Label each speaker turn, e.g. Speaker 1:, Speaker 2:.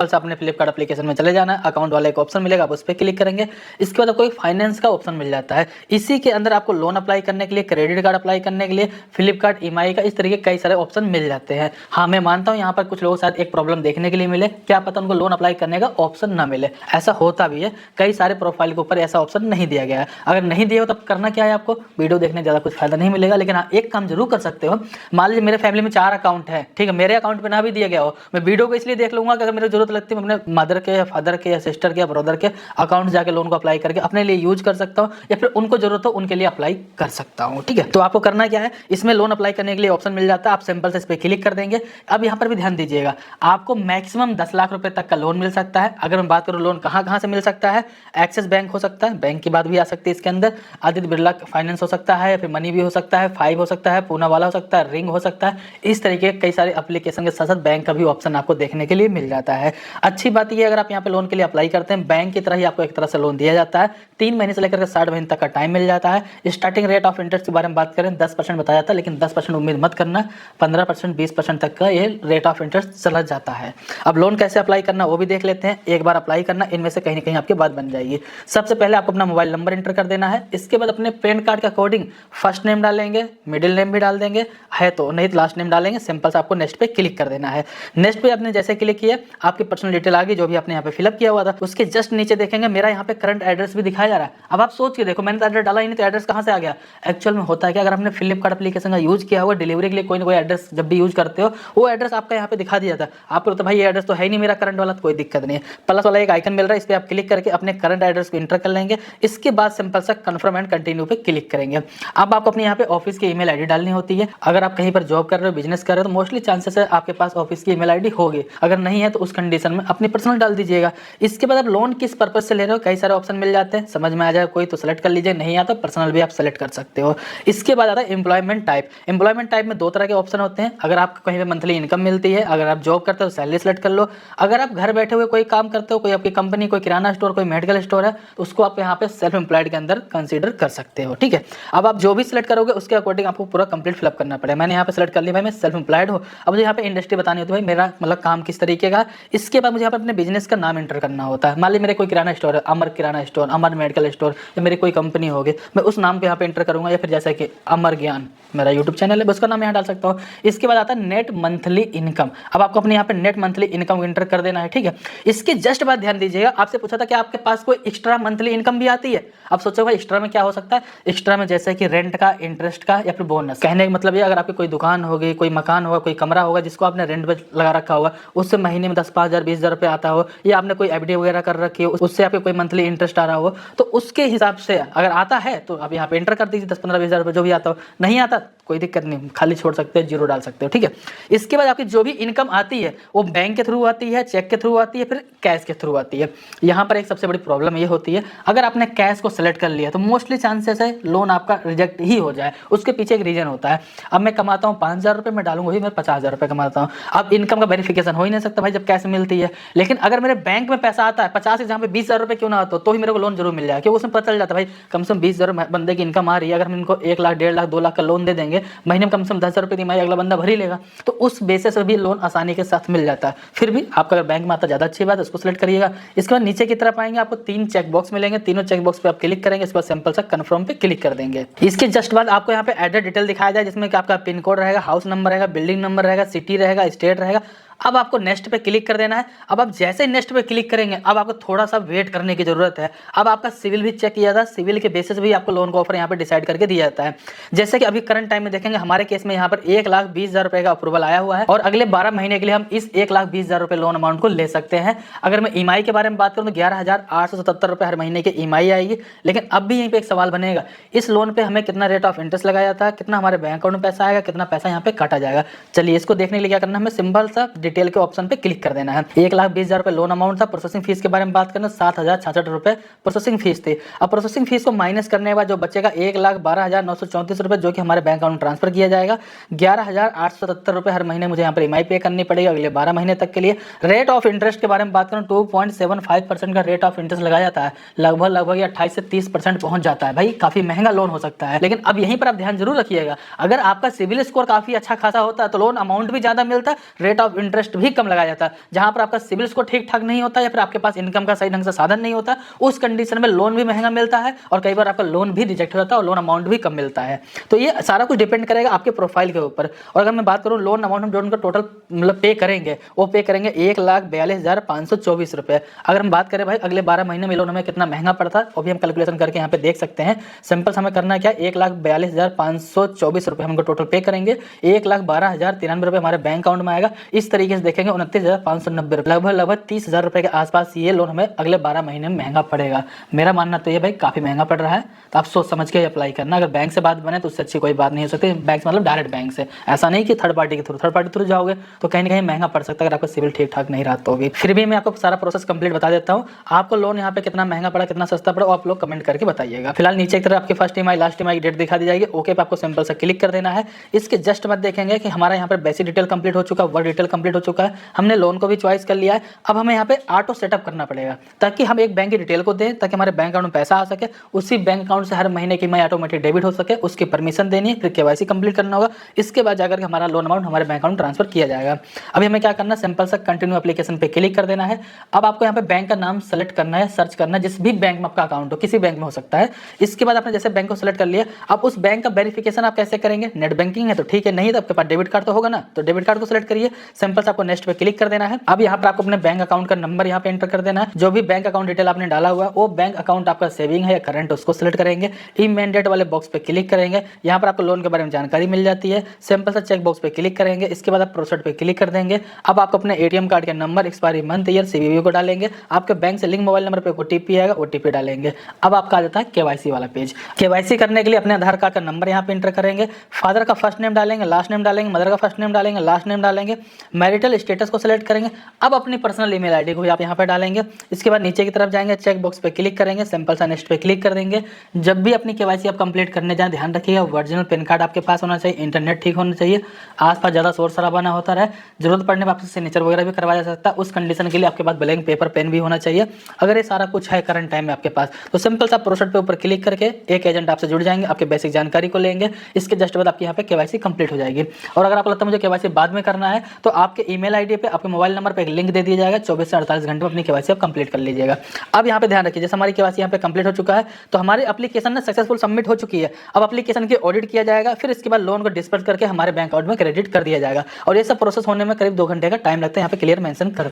Speaker 1: Simple से अपने Flipkart application में चले जाना है, अकाउंट वाला एक ऑप्शन मिलेगा, आप उस पर क्लिक करेंगे। इसके बाद आपको एक फाइनेंस का ऑप्शन मिल जाता है। इसी के अंदर आपको लोन अप्लाई करने के लिए, क्रेडिट कार्ड अप्लाई करने के लिए, फ्लिपकार्ट ईएमआई का, इस तरीके कई सारे ऑप्शन मिल जाते हैं। हाँ, मैं मानता हूँ यहाँ पर कुछ लोगों के साथ एक प्रॉब्लम देखने के लिए मिले, क्या पता उनको लोन अप्लाई करने का ऑप्शन ना मिले, ऐसा होता भी है। कई सारे प्रोफाइल के ऊपर ऐसा ऑप्शन नहीं दिया गया है। अगर नहीं दिया हो तब करना क्या है, आपको वीडियो देखने ज़्यादा कुछ फायदा नहीं मिलेगा, लेकिन हाँ एक काम जरूर कर सकते हो। मान लीजिए मेरे फैमिली में 4 अकाउंट है, ठीक है, मेरे अकाउंट पे ना भी दिया गया हो, मैं वीडियो को इसलिए देख लूंगा कि अगर मेरे जरूरत लगती है मैं अपने मदर के या फादर के या सिस्टर के या ब्रदर के अकाउंट जाके लोन को अप्लाई करके अपने लिए यूज कर सकता हूँ, या फिर उनको जरूरत हो उनके लिए अप्लाई कर सकता हूँ। ठीक है, तो आपको करना क्या है, इसमें लोन अप्लाई करने के लिए ऑप्शन मिल जाता है, आप सिंपल से इस पर क्लिक कर देंगे। अब यहाँ पर भी ध्यान दीजिएगा, आपको मैक्सिमम 10 लाख रुपए तक का लोन मिल सकता है। अगर मैं बात करूँ लोन कहाँ से मिल सकता है, एक्सिस बैंक हो सकता है, बैंक की बात भी आ सकती है इसके अंदर, आदित्य बिरला फाइनेंस हो सकता है, फिर मनी भी हो सकता है, 5 हो सकता है, पूना वाला हो सकता है, रिंग हो सकता है। इस तरीके के कई सारे एप्लीकेशन के साथ साथ बैंक का भी ऑप्शन आपको देखने के लिए मिल जाता है। अच्छी बात यह, अगर आप यहाँ पे लोन के लिए अप्लाई करते हैं, बैंक की तरह ही आपको एक तरह से लोन दिया जाता है। 3 महीने से लेकर 60 महीने तक का टाइम मिल जाता है। स्टार्टिंग रेट ऑफ इंटरेस्ट के बारे में बात करें 10% बताया जाता है, लेकिन 10% उम्मीद मत करना, 15% 20% तक का ये रेट ऑफ इंटरेस्ट चला जाता है। अब लोन कैसे अप्लाई करना वो भी देख लेते हैं। एक बार अप्लाई करना, इनमें से कहीं ना कहीं आपकी बात बन जाएगी। सबसे पहले आपको अपना मोबाइल नंबर एंटर कर देना है। इसके बाद अपने पैन कार्ड के अकॉर्डिंग फर्स्ट नेम डालेंगे, मिडिल नेम भी डाल देंगे, है तो नहीं तो लास्ट नेम डालेंगे। सिंपल से आपको नेक्स्ट पे क्लिक कर देना है। नेक्स्ट पे आपने जैसे क्लिक किया, आपकी पर्सनल डिटेल आ गई जो भी आपने यहाँ पे फिलअप किया हुआ था। उसके जस्ट नीचे देखेंगे मेरा यहाँ पे करंट एड्रेस भी दिखाया जा रहा है। अब आप सोच के देखो, मैंने तो एड्रेस डाला ही नहीं तो एड्रेस कहाँ से आ गया। एक्चुअल में होता है कि अगर आपने फ्लिपकार्ट एप्लीकेशन का यूज किया होगा, डिलीवरी के लिए कोई ना कोई एड्रेस जब भी यूज करते हो, वो एड्रेस आपका यहाँ पे दिखा दिया था। आपको तो भाई ये एड्रेस तो है ही नहीं मेरा करंट वाला, तो कोई दिक्कत नहीं है। प्लस वाला एक आइकन मिल रहा है, इस पर आप क्लिक करके अपने करंट एड्रेस को इंटर कर लेंगे। इसके बाद सिंपल सा कंफर्म एंड कंटिन्यू पे क्लिक करेंगे। अब आपको अपने यहाँ पे ऑफिस की ईमेल आईडी डालनी होती है। अगर आप कहीं पर जॉब कर रहे हो, बिजनेस कर रहे हो, तो मोस्टली चांसेस है आपके पास ऑफिस की ईमेल आईडी होगी। अगर नहीं है तो उस कंडीशन में अपनी पर्सनल डाल दीजिएगा। इसके बाद आप लोन किस पर्पज से ले रहे हो, कई सारे ऑप्शन मिल जाते हैं, समझ में आ जाए कोई तो सेलेक्ट कर लीजिए, नहीं आता पर्सनल भी आप सेलेक्ट कर सकते हो। इसके बाद आता है एम्प्लॉयमेंट टाइप। एम्प्लॉयमेंट टाइप में 2 तरह के ऑप्शन होते हैं। अगर आपको कहीं पे मंथली इनकम मिलती है, अगर आप जॉब करते हो सैलरी सेलेक्ट कर लो। अगर आप घर बैठे हुए कोई काम करते हो, कोई आपकी कंपनी, कोई किराना स्टोर, कोई मेडिकल स्टोर है, तो उसको आप यहाँ पे सेल्फ एम्प्लॉयड के अंदर कंसीडर कर सकते हो। ठीक है, अब आप जो भी सिलेक्ट करोगे उसके अकॉर्डिंग आपको पूरा कंप्लीट फिलअप करना पड़ेगा। मैंने यहाँ पे सेलेक्ट कर लिया भाई मैं सेल्फ एम्प्लॉयड हूँ। अब मुझे यहाँ पे इंडस्ट्री बतानी होती है, भाई मेरा मतलब काम किस तरीके का। इसके बाद मुझे यहाँ पे अपने बिजनेस का नाम एंटर करना होता है। मान लीजिए मेरे कोई किराना स्टोर है, अमर किराना स्टोर, अमर मेडिकल स्टोर, या मेरी कोई कंपनी होगी, मैं उस नाम को यहाँ पे एंटर करूँगा। या फिर जैसे कि अमर ज्ञान मेरा यूट्यूब चैनल है, उसका नाम यहाँ डाल सकता हूँ। इसके बाद आता है नेट मंथली इनकम। अब आपको अपने यहाँ पे नेट मंथली इनकम एंटर कर देना है। ठीक है, इसके जस्ट बाद ध्यान दीजिएगा, आपसे पूछा था कि आपके पास कोई एक्स्ट्रा मंथली इनकम भी आती है। अब सोचो भाई एक्स्ट्रा में क्या हो सकता है। एक्स्ट्रा में जैसे कि रेंट का, इंटरेस्ट का, या फिर बोनस। कहने का मतलब ये, अगर आपकी कोई दुकान होगी, कोई मकान होगा, कोई कमरा होगा जिसको आपने रेंट पे लगा रखा होगा, उससे महीने में 10-5 हज़ार 20 हज़ार रुपये आता हो, या आपने कोई एफडी वगैरह कर रखी हो, उससे आपके कोई मंथली इंटरेस्ट आ रहा हो, तो उसके हिसाब से अगर आता है तो आप यहाँ पे एंटर कर दीजिए 10-15-20 हज़ार रुपये जो भी आता हो। नहीं आता कोई दिक्कत नहीं, खाली छोड़ सकते हो, जीरो डाल सकते हो। ठीक है, इसके बाद आपकी जो भी इनकम आती है वो बैंक के थ्रू आती है, चेक के थ्रू आती है, फिर कैश के थ्रू आती है। यहाँ पर एक सबसे बड़ी प्रॉब्लम ये होती है, अगर आपने कैश को सेलेक्ट कर लिया तो मोस्टली चांसेस है लोन आपका रिजेक्ट ही हो जाए। उसके पीछे एक रीजन होता है। अब मैं कमाता हूँ 5,000 रुपये, मैं डालूंगा ही मैं 50,000 रुपये कमाता हूँ। अब इनकम का वेरिफिकेशन हो ही नहीं सकता भाई जब कैश मिलती है। लेकिन अगर मेरे बैंक में पैसा आता है 50 से जहाँ पे 20,000 रुपये क्यों ना आता तो ही मेरे को लोन जरूर मिल जाए, क्योंकि उसमें पता चल जाता है भाई कम से कम 20,000 बंदे की इनकम आ रही है। अगर हम इनको 1 लाख, 1.5 लाख, 2 लाख का लोन दे देंगे, महीने में कम से कम 10,000 रुपये की अगला बंदा भर ही लेगा। तो उस बेसिस पर भी लोन आसानी के साथ मिल जाता है। फिर भी आपका अगर बैंक में आता ज़्यादा अच्छी बात है, उसको सिलेक्ट करिएगा। इसके बाद नीचे की तरफ आएंगे, आपको 3 चेक बॉक्स मिलेंगे। तीनों चेक बॉक्स पे आप क्लिक करेंगे, इसके बाद सिंपल सा कंफर्म पे क्लिक कर देंगे। इसके जस्ट बाद आपको यहाँ पे एड्रेस डिटेल दिखाया जाए, जिसमें कि आपका पिन कोड रहेगा, हाउस नंबर रहेगा, बिल्डिंग नंबर रहेगा, सिटी रहेगा, स्टेट रहेगा। अब आपको नेक्स्ट पे क्लिक कर देना है। अब आप जैसे ही नेक्स्ट पे क्लिक करेंगे, अब आपको थोड़ा सा वेट करने की जरूरत है। अब आपका सिविल भी चेक किया जाता है, सिविल के बेसिस भी आपको लोन का ऑफर यहाँ पे डिसाइड करके दिया जाता है। जैसे कि अभी करंट टाइम में देखेंगे, हमारे केस में यहाँ पर 1,20,000 रुपए का अप्रूवल आया हुआ है, और अगले 12 महीने के लिए हम इस 1,20,000 रुपए लोन अमाउंट को ले सकते हैं। अगर मैं ईएमआई के बारे में बात करूँ तो 11,877 रुपए हर महीने की ईएमआई आएगी। लेकिन अब भी यहीं पे एक सवाल बनेगा, इस लोन पे हमें कितना रेट ऑफ इंटरेस्ट लगाया जाता है, कितना हमारे बैंक अकाउंट में पैसा आएगा, कितना पैसा यहाँ पे काटा जाएगा। चलिए इसको देखने के लिए क्या करना है, हमें सिंपल सा डिटेल के ऑप्शन पे क्लिक कर देना है। 1,20,000 रुपए लोन अमाउंट था। प्रोसेसिंग फीस के बारे में बात करना, 7,066 रुपए प्रोसेसिंग फीस थी। अब प्रोसेसिंग फीस को माइनस करने के बाद जो बचेगा 1,12,934 रुपए, जो कि हमारे बैंक अकाउंट ट्रांसफर किया जाएगा। 11,877 रुपए हर महीने मुझे यहाँ पर ईएमआई पे करनी पड़ेगी अगले 12 महीने तक के लिए। रेट ऑफ इंटरेस्ट के बारे में बात करूँ, 2.75% का रेट ऑफ इंटरेस्ट लगाया जाता है। लगभग 28 से 30% पहुंच जाता है। भाई काफी महंगा लोन हो सकता है। लेकिन अब यहीं पर आप ध्यान जरूर रखिएगा, अगर आपका सिविल स्कोर काफी अच्छा खासा होता है तो लोन अमाउंट भी ज्यादा मिलता है, रेट ऑफ इंटरेस्ट इंटरेस्ट भी कम लगाया जाता है। जहां पर आपका सिविल स्कोर ठीक ठाक नहीं होता या फिर आपके पास इनकम का सही ढंग से साधन नहीं होता, उस कंडीशन में लोन भी महंगा मिलता है और कई बार आपका लोन भी रिजेक्ट हो जाता है और लोन अमाउंट भी कम मिलता है। तो ये सारा कुछ डिपेंड करेगा आपके प्रोफाइल के ऊपर। और अगर मैं बात करूँ लोन अमाउंट हम जो उनका टोटल मतलब पे करेंगे, वो पे करेंगे 1,42,524 रुपये। अगर हम बात करें भाई अगले 12 महीने में लोन हमें कितना महंगा पड़ता है, वो भी हम कैलकुलेशन करके यहाँ पे देख सकते हैं। सिंपल हमें करना क्या, 1,42,524 रुपये हमको टोटल पे करेंगे, 1,12,093 रुपये हमारे बैंक अकाउंट में आएगा। इस तरीके से देखेंगे 29,590 रुपये, लगभग 30,000 रुपये के आसपास ये लोन हमें अगले 12 महीने में महंगा पड़ेगा। मेरा मानना तो ये भाई काफ़ी महंगा पड़ रहा है, तो आप सोच समझ के अप्लाई करना। अगर बैंक से बात बने तो उससे अच्छी कोई बात नहीं हो सकती। बैंक से मतलब डायरेक्ट बैंक से, ऐसा नहीं कि थर्ड पार्टी के थ्रू। थर्ड पार्टी थ्रू जाओगे तो कहीं ना कहीं महंगा पड़ सकता है अगर आपका सिविल ठीक ठाक नहीं रहा तो भी। फिर भी मैं आपको सारा प्रोसेस कंप्लीट बता देता हूँ। आपको लोन यहाँ पे कितना महंगा पड़ा, कितना सस्ता पड़ा, वो आप लोग कमेंट करके बताइएगा। फिलहाल नीचे की तरफ आपकी first EMI last EMI date दिखा दी जाएगी। ओके पे आपको सिंपल से क्लिक कर देना है। इसके जस्ट बाद देखेंगे कि हमारा यहाँ पर बेसिक डिटेल कंप्लीट हो चुका है, वर्क डिटेल कंप्लीट हो चुका है, हमने लोन को भी चॉइस कर लिया है। अब हमें यहाँ पे ऑटो सेटअप करना पड़ेगा ताकि हम एक बैंक की डिटेल को दें, ताकि हमारे बैंक अकाउंट में पैसा आ सके, उसी बैंक अकाउंट से हर महीने की ईएमआई ऑटोमेटिक डेबिट हो सके। उसकी परमिशन देनी है, फिर केवाईसी कंप्लीट करना होगा। इसके बाद जाकर के हमारा लोन अमाउंट हमारे बैंक अकाउंट ट्रांसफर किया जाएगा। अभी हमें क्या करना है, सिंपल सा कंटिन्यू एप्लीकेशन पे क्लिक कर देना है। अब आपको यहाँ पे बैंक का नाम सेलेक्ट करना है, सर्च करना है, जिस भी बैंक में आपका अकाउंट हो, किसी बैंक में हो सकता है। इसके बाद आपने जैसे बैंक को सेलेक्ट कर लिया, अब उस बैंक का वेरिफिकेशन आप कैसे करेंगे, नेट बैंकिंग है तो ठीक है, नहीं तो आपके पास डेबिट कार्ड तो होगा ना, तो डेबिट कार्ड को सेलेक्ट करिए। सिंपल से आपको नेक्स्ट पे क्लिक कर देना है। अब यहाँ पर आपको अपने बैंक अकाउंट का नंबर यहाँ पे एंटर कर देना है। जो भी बैंक अकाउंट डिटेल आपने डाला हुआ है, वो बैंक अकाउंट आपका सेविंग है या करंट, उसको सिलेक्ट करेंगे। इमेंडेट वाले बॉक्स पे क्लिक करेंगे, यहाँ पर आपको लोन के बारे में जानकारी मिल जाती है। सिंपल सा चेक बॉक्स पे क्लिक करेंगे, इसके बाद आप प्रोसीड पे क्लिक कर देंगे। अब आपको अपने एटीएम कार्ड के number, expiry month, year, CVV को डालेंगे। आपके बैंक से लिंक मोबाइल नंबर पे ओटीपी आएगा, ओटीपी डालेंगे। अब आपका आ जाता है केवाईसी वाला पेज। केवाईसी करने के लिए अपने आधार कार्ड का नंबर यहाँ पे एंटर करेंगे, फादर का फर्स्ट नेम डालेंगे, लास्ट नेम डालेंगे, मदर का फर्स्ट नेम डालेंगे, लास्ट नेम डालेंगे, मैरिटल स्टेटस को सिलेक्ट करेंगे। अब अपनी पर्सनल ईमेल आईडी को भी आप यहाँ पे डालेंगे। इसके बाद नीचे की तरफ जाएंगे, चेक बॉक्स पे क्लिक करेंगे, सिंपल सा नेक्स्ट पे क्लिक कर देंगे। जब भी अपनी केवाईसी आप कंप्लीट करने जाएं, ध्यान रखिएगा ओरिजिनल पैन कार्ड आपके पास होना चाहिए, इंटरनेट ठीक होना चाहिए, आसपास ज़्यादा शोर शराबा ना होता रहे। जरूरत पड़ने पर आपसे सिग्नेचर वगैरह भी करवाया जा सकता है। उस कंडीशन के लिए आपके पास ब्लैंक पेपर पेन भी होना चाहिए। अगर ये सारा कुछ है करंट टाइम में आपके पास, तो सिंपल सा प्रोसेस पे ऊपर क्लिक करके एक एजेंट आपसे जुड़ जाएंगे, आपके बेसिक जानकारी को लेंगे। इसके जस्ट बाद आपकी यहाँ पे केवाईसी कंप्लीट हो जाएगी। और अगर आपको लगता है मुझे केवाईसी बाद में करना है, तो आपके ईमेल आईडी पे आपके मोबाइल नंबर पे एक लिंक दे दिया जाएगा, 24 से 48 घंटे में अपनी केवाईसी आप कंप्लीट कर लीजिएगा। अब यहाँ पे ध्यान रखिए, जैसे हमारी केवाईसी यहाँ पे कंप्लीट हो चुका है, तो हमारी एप्लीकेशन ना सक्सेसफुल सबमिट हो चुकी है। अब एप्लीकेशन की ऑडिट किया जाएगा, फिर इसके बाद लोन को डिस्पर्स करके हमारे बैंक अकाउंट में क्रेडिट कर दिया जाएगा। और ये सब प्रोसेस होने में करीब 2 घंटे का टाइम लगता है, यहाँ पे क्लियर मेंशन कर